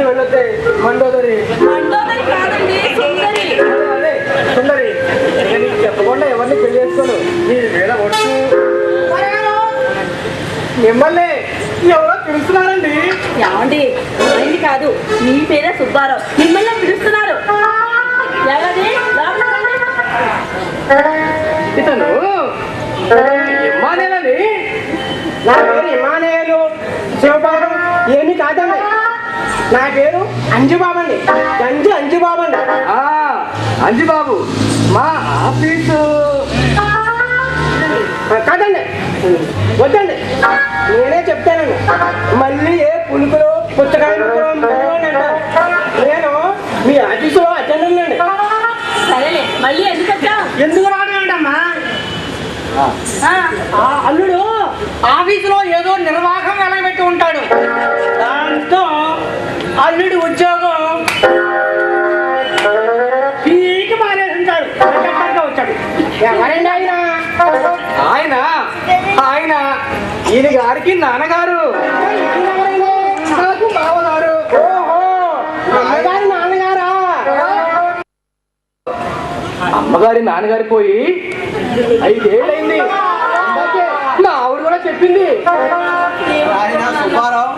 వెళ్ళొద్దే మండోదరి. మండోదరి కాదండి, సుందరి. అదే సుందరి. నీకు చెప్పకుండా ఎవరిని పెళ్లి చేసుకోను. నీ వేళ ఒట్టు మిమ్మల్ని ఎవరో పిలుస్తున్నారండి. ఏమండి, ఆయన్ని కాదు, మీ పేరే సుబ్బారావు, మిమ్మల్ని పిలుస్తున్నారు. ఎవరది? ఇతను ఇమ్మానేలని. నా పేరు ఇమానేయులు శివబాబు. ఏమి కాదండి, నా పేరు అంజుబాబు అండి. అంజుబాబు అండి. అంజుబాబు మా ఆఫీసు కాదండి, వద్దండి, నేనే చెప్తానండి. మళ్ళీ ఏ పులుకులు పుచ్చకాయలు అంటారు. నేను మీ ఆఫీసులో అటెండెంట్ అండి. సరేలే, మళ్ళీ ఎందుకు వచ్చావు? ఎందుకు రానండమ్మా, అల్లుడు ఆఫీసులో ఏదో నిర్వాహం వెలగబెట్టి ఉంటాడు. దాంతో అల్లుడి ఉద్యోగం పీకి మారేసి ఉంటాడు. వచ్చాడు. ఎవరండి ఆయన? ఆయన ఆయన ఈయన గారికి నాన్నగారు, నాకు బావగారు. ఓహో, అమ్మగారి నాన్నగారా? అమ్మగారి నాన్నగారి పోయి 5 ఏళ్ళైంది. మా ఆవిడ కూడా చెప్పింది. సుబ్బారావు,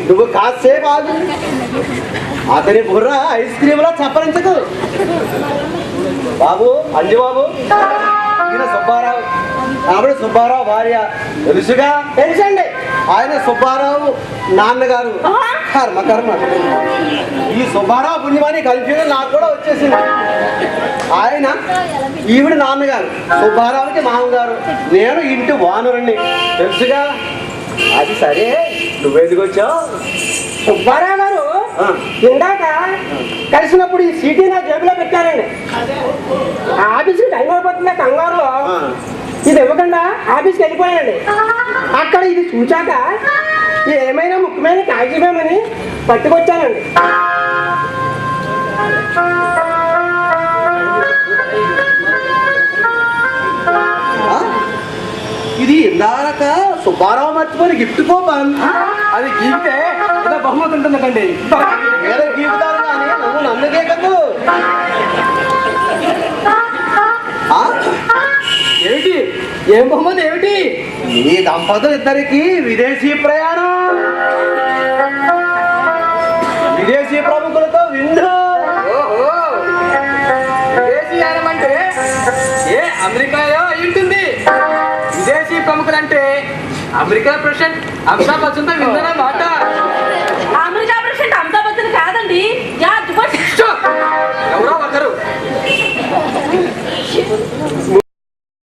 నువ్వు కాసేపు ఆగు. అతని బుర్ర ఐస్ క్రీమ్ లా చప్పరించకు. బాబు, అంజుబాబు, ఈయన సుబ్బారావు, ఆవిడ సుబ్బారావు భార్య. తెలుసుగా? తెలుసండి. ఆయన సుబ్బారావు నాన్నగారు. కర్మ ఈ సుబ్బారావు పుణ్యమని కన్ఫ్యూజన్ నాకు కూడా వచ్చేసింది. ఆయన ఈవిడ నాన్నగారు, సుబ్బారావుకి మామగారు, నేను ఇంటి వానరుణ్ణి. తెలుసుగా? అది సరే, నువ్వెందుకు వచ్చావు? సుబ్బారావు గారు ఇందాక కలిసినప్పుడు ఈ సీటీ నా జేబులో పెట్టానండి. ఆఫీస్కి టైం అయిపోతున్న కంగారులో ఇది ఇవ్వకుండా ఆఫీస్కి వెళ్ళిపోయానండి. అక్కడ ఇది చూచాక ఏమైనా ముఖ్యమైన కాగితమేమని పట్టుకొచ్చానండి. ఇది ఇందాక సుబ్బారావు మర్చిపోయి గిఫ్ట్ కూపన్. అది గీతే ఏదో బహుమతి ఉంటుందండి. వేరే గీపుతారు కానీ నువ్వు నన్నుకే కదూ. ఏమిటి? ఏం బహుమతి ఏమిటి? ఈ దంపతులు ఇద్దరికి విదేశీ ప్రయాణం, విదేశీ ప్రముఖులతో విందు. ఓహో, విదేశీయానం అంటే ఏ అమెరికాయో అయి ఉంటుంది. విదేశీ ప్రముఖులంటే అమెరికా ప్రెసిడెంట్ అమితాబ్ బచ్చన్తో విందన మాట. అమెరికా ప్రెసిడెంట్ అమితాబ్ బచ్చన్ కాదండి, ఎవరో ఒకరు.